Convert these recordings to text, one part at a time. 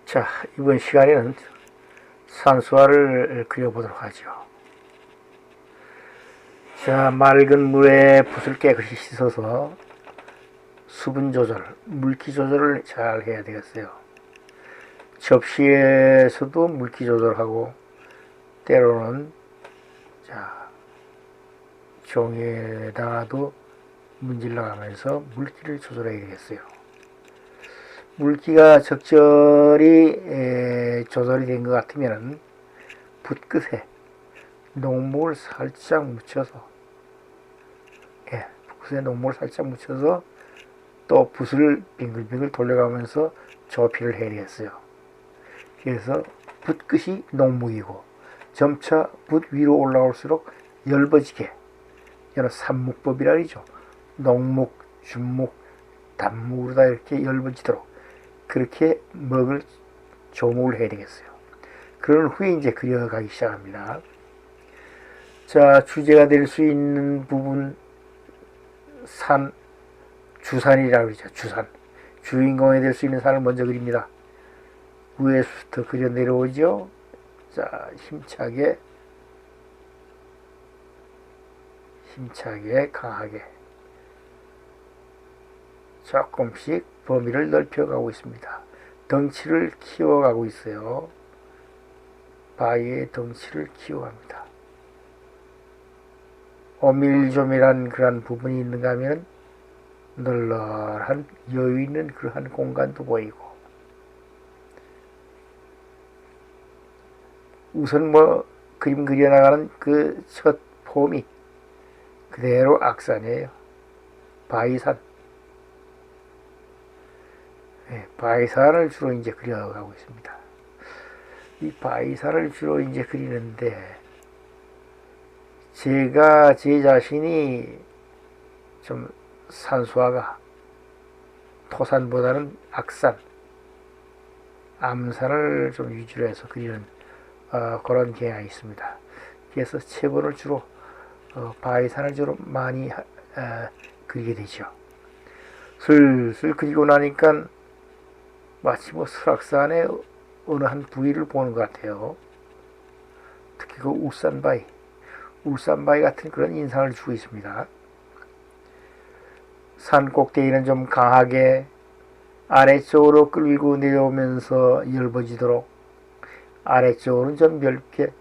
자, 이번 시간에는 산수화를 그려보도록 하죠. 자, 맑은 물에 붓을 깨끗이 씻어서 수분 조절, 물기 조절을 잘 해야 되겠어요. 접시에서도 물기 조절하고 때로는 종이에다가도 문질러 가면서 물기를 조절해야 되겠어요. 물기가 적절히 조절이 된 것 같으면 붓끝에 녹목을 살짝 묻혀서 붓끝에 녹목을 살짝 묻혀서 또 붓을 빙글빙글 돌려가면서 조피를 해야 되겠어요. 그래서 붓끝이 녹목이고 점차 붓 위로 올라올수록 엷어지게, 이런 삼목법이라 그러죠. 녹목, 준목, 단목으로 다 이렇게 엷어지도록 그렇게 조목을 해야 되겠어요. 그런 후에 이제 그려가기 시작합니다. 자, 주제가 될 수 있는 부분, 주산이라고 그러죠. 주산. 주인공이 될 수 있는 산을 먼저 그립니다. 위에서부터 그려 내려오죠. 자, 힘차게, 강하게 조금씩 범위를 넓혀가고 있습니다. 덩치를 키워가고 있어요. 바위의 덩치를 키워갑니다. 오밀조밀한 그런 부분이 있는가 하면 널널한 여유 있는 그러한 공간도 보이고, 우선 그림 그려나가는 그 첫 폼이 그대로 악산이에요. 바위산. 바위산을 주로 이제 그려가고 있습니다. 이 바위산을 주로 이제 그리는데, 제가 제 자신이 좀 산수화가 토산보다는 악산, 암산을 좀 위주로 해서 그리는 그런 경향이 있습니다. 그래서 채본을 주로 바위산을 주로 많이 그리게 되죠. 슬슬 그리고 나니까 마치 설악산의 어느 한 부위를 보는 것 같아요. 특히 그 울산바위 같은 그런 인상을 주고 있습니다. 산 꼭대기는 좀 강하게 아래쪽으로 끌고 내려오면서 엷어지도록, 아래쪽으로는 좀 넓게,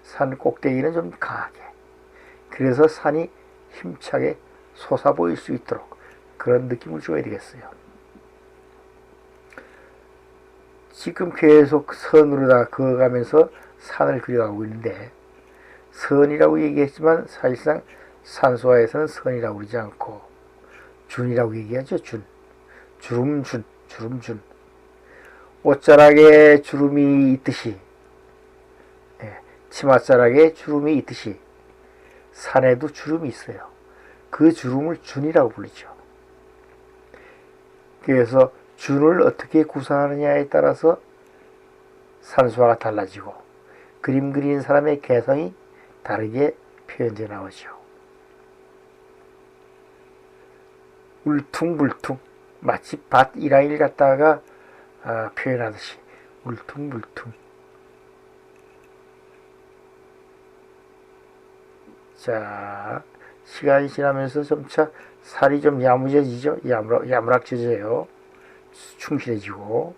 산 꼭대기는 좀 강하게, 그래서 산이 힘차게 솟아 보일 수 있도록 그런 느낌을 줘야 되겠어요. 지금 계속 선으로 다 그어가면서 산을 그려가고 있는데, 선이라고 얘기했지만 사실상 산수화에서는 선이라고 그러지 않고 준이라고 얘기하죠. 주름준. 옷자락에 주름이 있듯이, 치맛자락에 주름이 있듯이 산에도 주름이 있어요. 그 주름을 준이라고 부르죠. 그래서 준을 어떻게 구사하느냐에 따라서 산수화가 달라지고 그림 그리는 사람의 개성이 다르게 표현되어 나오죠. 울퉁불퉁, 마치 밭 이라일 갖다가 표현하듯이 울퉁불퉁. 자, 시간이 지나면서 점차 살이 좀 야무져지죠. 야무락져져요. 충실해지고.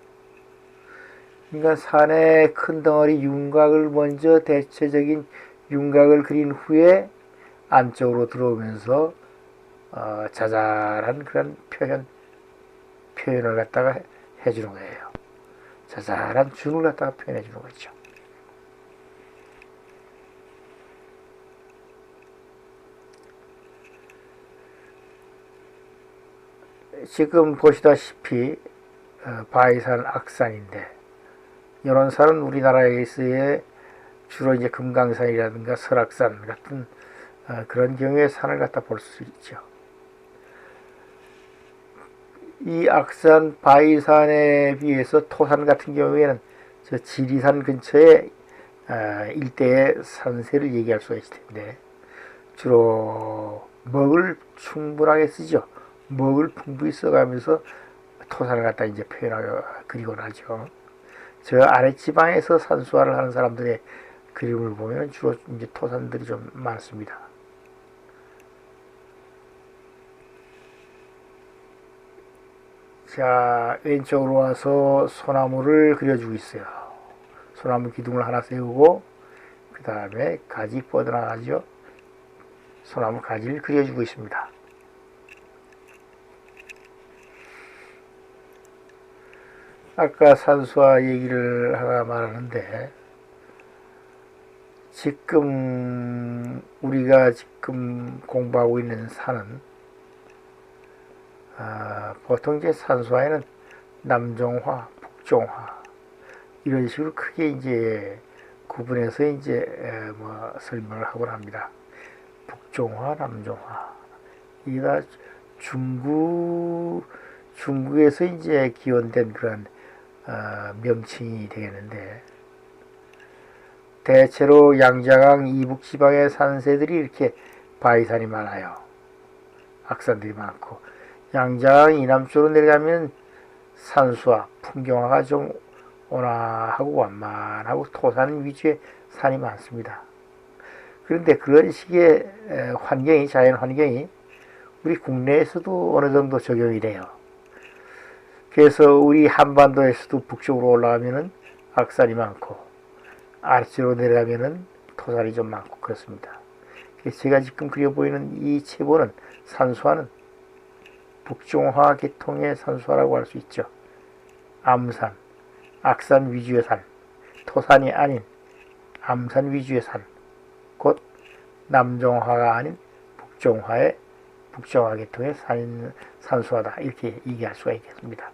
그러니까 산의 큰 덩어리 윤곽을 먼저 대체적인 윤곽을 그린 후에 안쪽으로 들어오면서 자잘한 그런 표현을 갖다가 해주는 거예요. 자잘한 준을 갖다가 표현해 주는 거죠. 지금 보시다시피 바위산 악산인데, 이런 산은 우리나라에서의 주로 이제 금강산이라든가 설악산 같은 그런 경우에 산을 갖다 볼 수 있죠. 이 악산 바위산에 비해서 토산 같은 경우에는 저 지리산 근처에 일대의 산세를 얘기할 수가 있을 텐데, 주로 먹을 충분하게 쓰죠. 먹을 풍부히 써가면서 토산을 갖다 이제 표현하고 그리고 나죠. 저 아랫지방에서 산수화를 하는 사람들의 그림을 보면 주로 이제 토산들이 좀 많습니다. 자, 왼쪽으로 와서 소나무를 그려주고 있어요. 소나무 기둥을 하나 세우고 그 다음에 가지 뻗어나가죠. 소나무 가지를 그려주고 있습니다. 아까 산수화 얘기를 하나 말하는데, 지금 우리가 지금 공부하고 있는 산은 보통 이제 산수화에는 남종화, 북종화 이런 식으로 크게 이제 구분해서 이제 뭐 설명을 하곤 합니다. 북종화, 남종화 이게 다 중국에서 이제 기원된 그런 명칭이 되겠는데, 대체로 양자강 이북 지방의 산세들이 이렇게 바위산이 많아요. 악산들이 많고, 양자강 이남쪽으로 내려가면 산수화, 풍경화가 좀 온화하고 완만하고 토산 위주의 산이 많습니다. 그런데 그런 식의 환경이, 자연 환경이 우리 국내에서도 어느 정도 적용이 돼요. 그래서 우리 한반도에서도 북쪽으로 올라가면은 악산이 많고, 아래쪽으로 내려가면은 토산이 좀 많고 그렇습니다. 그래서 제가 지금 그려 보이는 이 체보는 산수화는 북종화 계통의 산수화라고 할 수 있죠. 암산, 악산 위주의 산, 토산이 아닌 암산 위주의 산, 곧 남종화가 아닌 북종화 계통의 산수화다, 이렇게 얘기할 수가 있겠습니다.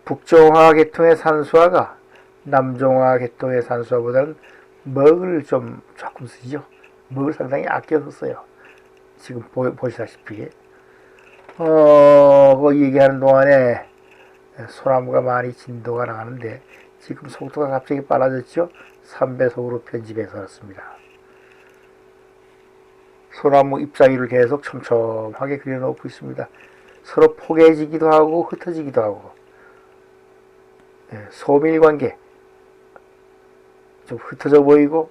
북종화 계통의 산수화가 남종화 계통의 산수화보다는 먹을 좀 조금 쓰죠. 먹을 상당히 아껴 썼어요. 지금 보시다시피 그 얘기하는 동안에 소나무가 많이 진도가 나가는데 지금 속도가 갑자기 빨라졌죠. 3배속으로 편집해서 그렇습니다. 소나무 잎사귀를 계속 촘촘하게 그려놓고 있습니다. 서로 포개지기도 하고 흩어지기도 하고, 소밀관계, 좀 흩어져 보이고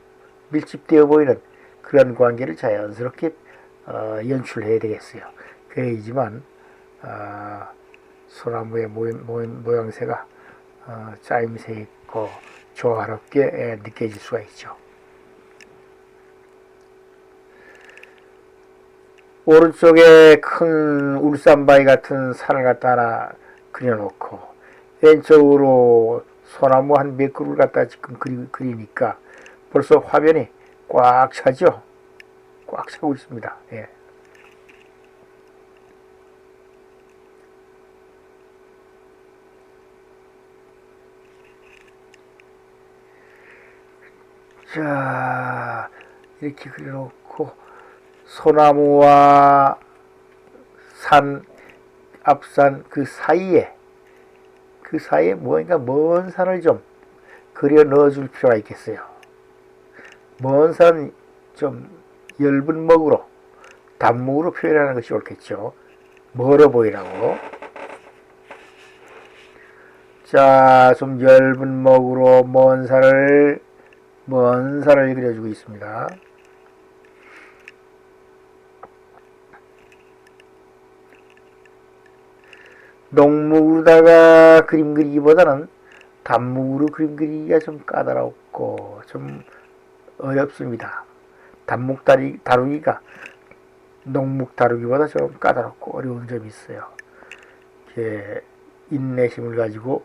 밀집되어 보이는 그런 관계를 자연스럽게 연출해야 되겠어요. 그래야지만 소나무의 모양새가 짜임새 있고 조화롭게 느껴질 수가 있죠. 오른쪽에 큰 울산바위 같은 산을 갖다 하나 그려놓고, 왼쪽으로 소나무 한 몇 그루를 갖다 지금 그리니까 벌써 화면이 꽉 차죠. 꽉 차고 있습니다. 예. 자, 이렇게 그려놓고 소나무와 산, 앞산 그 사이에 뭔가 먼 산을 좀 그려 넣어줄 필요가 있겠어요. 먼 산 좀 엷은 먹으로, 단묵으로 표현하는 것이 옳겠죠. 멀어 보이라고. 자, 좀 엷은 먹으로 먼 산을 그려주고 있습니다. 녹묵으로다가 그림 그리기보다는 단묵으로 그림 그리기가 좀 까다롭고 좀 어렵습니다. 단묵 다루기가 녹묵 다루기보다 좀 까다롭고 어려운 점이 있어요. 이렇게 인내심을 가지고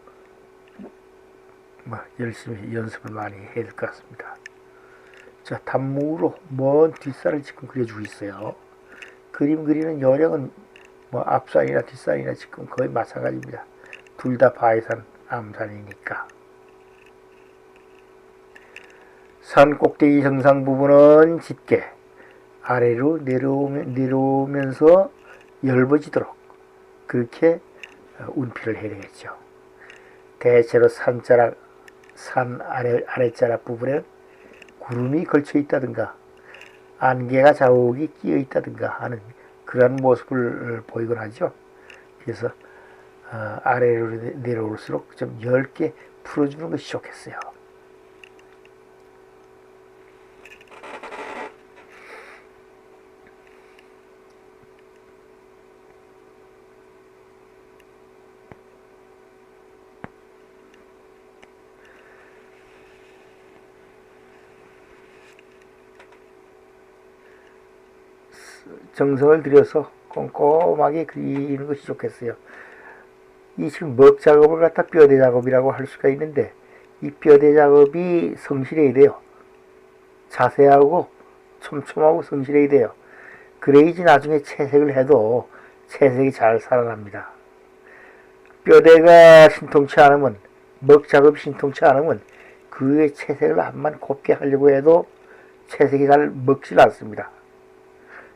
열심히 연습을 많이 해야 될 것 같습니다. 자, 단묵으로 먼 뒷산을 지금 그려주고 있어요. 그림 그리는 요령은 앞산이나 뒷산이나 지금 거의 마찬가지입니다. 둘 다 바위산, 암산이니까. 산 꼭대기 정상 부분은 짙게 아래로 내려오면서 엷어지도록 그렇게 운필을 해야 되겠죠. 대체로 산 아래자락 부분에 구름이 걸쳐 있다든가 안개가 자욱이 끼어 있다든가 하는 그런 모습을 보이곤 하죠. 그래서 아래로 내려올수록 좀 얇게 풀어주는 것이 좋겠어요. 정성을 들여서 꼼꼼하게 그리는 것이 좋겠어요. 이 지금 먹 작업을 갖다 뼈대 작업이라고 할 수가 있는데, 이 뼈대 작업이 성실해야 돼요. 자세하고 촘촘하고 성실해야 돼요. 그래야지 나중에 채색을 해도 채색이 잘 살아납니다. 뼈대가 신통치 않으면, 먹 작업이 신통치 않으면 그 위에 채색을 한번 곱게 하려고 해도 채색이 잘 먹질 않습니다.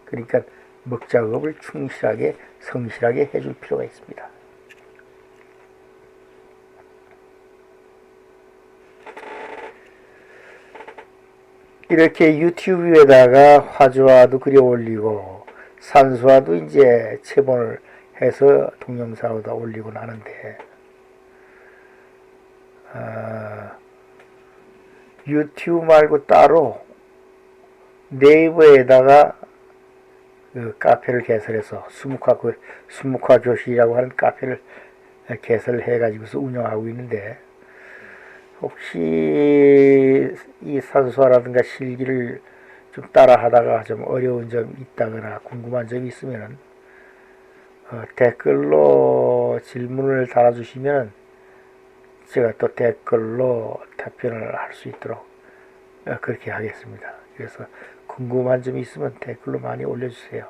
그러니까 먹 작업을 충실하게 성실하게 해줄 필요가 있습니다. 이렇게 유튜브에다가 화조화도 그려 올리고 산수화도 이제 채본을 해서 동영상으로 올리고 하는데, 유튜브 말고 따로 네이버에다가 그 카페를 개설해서 수묵화 교실이라고 하는 카페를 개설해 가지고서 운영하고 있는데, 혹시 이 산수화라든가 실기를 좀 따라 하다가 좀 어려운 점이 있다거나 궁금한 점이 있으면 댓글로 질문을 달아주시면 제가 또 댓글로 답변을 할 수 있도록 그렇게 하겠습니다. 그래서 궁금한 점이 있으면 댓글로 많이 올려주세요.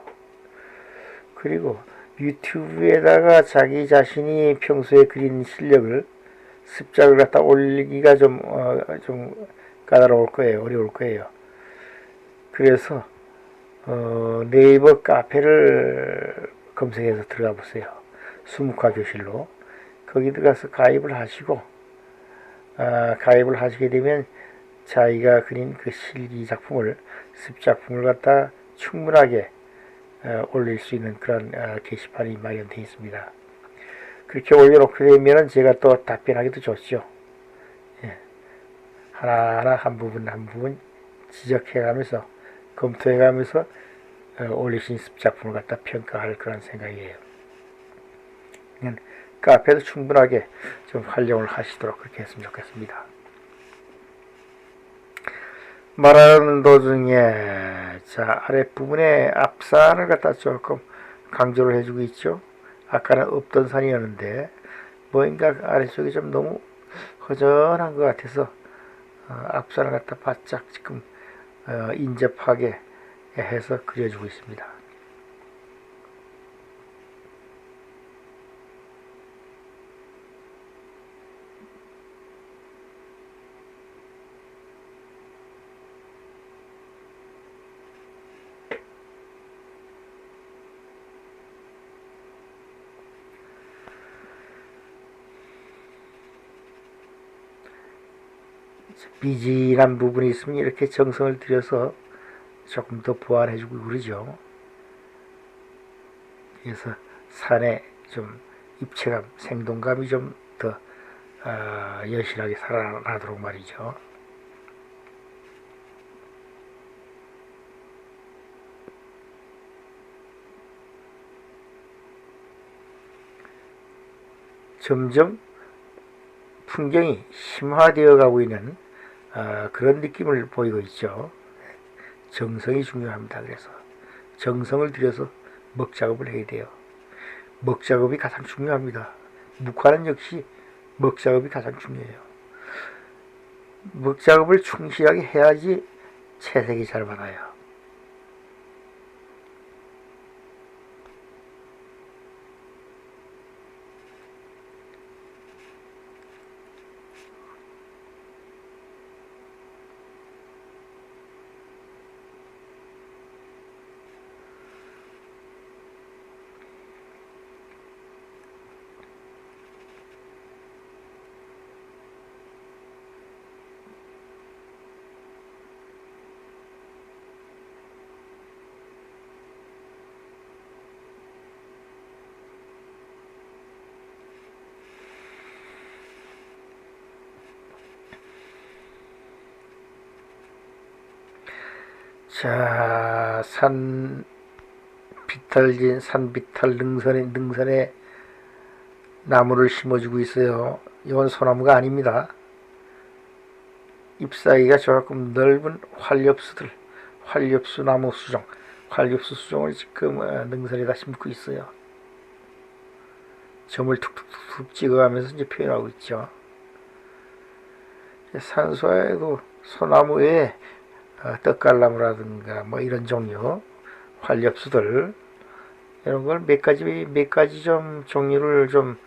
그리고 유튜브에다가 자기 자신이 평소에 그린 실력을 습작을 갖다 올리기가 좀 까다로울 거예요. 어려울 거예요. 그래서 네이버 카페를 검색해서 들어가 보세요. 수묵화 교실로. 거기 들어가서 가입을 하시고, 가입을 하시게 되면 자기가 그린 그 실기 작품을, 습작품을 갖다 충분하게 올릴 수 있는 그런 게시판이 마련되어 있습니다. 그렇게 올려놓게 되면 제가 또 답변하기도 좋죠. 예. 하나하나 한 부분 한 부분 지적해가면서 검토해가면서 올리신 습작품을 갖다 평가할 그런 생각이에요. 카페도 충분하게 좀 활용을 하시도록 그렇게 했으면 좋겠습니다. 말하는 도중에 자, 아랫부분에 앞산을 갖다 조금 강조를 해주고 있죠. 아까는 없던 산이었는데 뭔가 아래쪽이 좀 너무 허전한 것 같아서 앞산을 갖다 바짝 지금 인접하게 해서 그려주고 있습니다. 비질한 부분이 있으면 이렇게 정성을 들여서 조금 더 보완해주고 그러죠. 그래서 산에 좀 입체감, 생동감이 좀 더 여실하게 살아나도록 말이죠. 점점 풍경이 심화되어 가고 있는 그런 느낌을 보이고 있죠. 정성이 중요합니다. 그래서 정성을 들여서 먹작업을 해야 돼요. 먹작업이 가장 중요합니다. 묵화는 역시 먹작업이 가장 중요해요. 먹작업을 충실하게 해야지 채색이 잘 받아요. 자, 산 비탈 능선에 나무를 심어주고 있어요. 이건 소나무가 아닙니다. 잎사귀가 조금 넓은 활엽수 나무 수종, 활엽수 수종을 지금 능선에다 심고 있어요. 점을 툭툭툭 찍어가면서 이제 표현하고 있죠. 산소에도 소나무에 떡갈나무라든가 뭐 이런 종류 활엽수들 이런 걸 몇 가지 좀 종류를 좀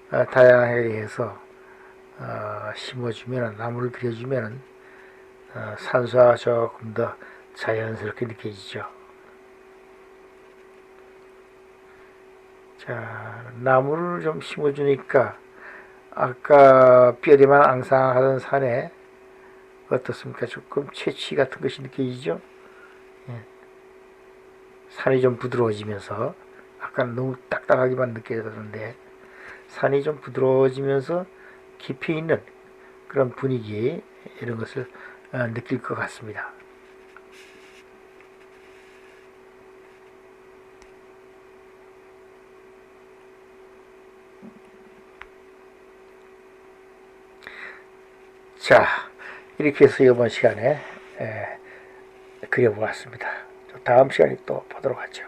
다양하게 해서 심어주면 나무를 들여주면 산소가 조금 더 자연스럽게 느껴지죠. 자, 나무를 좀 심어주니까 아까 뼈대만 앙상하던 산에 어떻습니까? 조금 채취 같은 것이 느껴지죠? 예. 산이 좀 부드러워지면서 아까는 너무 딱딱하게만 느껴졌는데 산이 좀 부드러워지면서 깊이 있는 그런 분위기 이런 것을 느낄 것 같습니다. 자, 이렇게 해서 이번 시간에 그려보았습니다. 다음 시간에 또 보도록 하죠.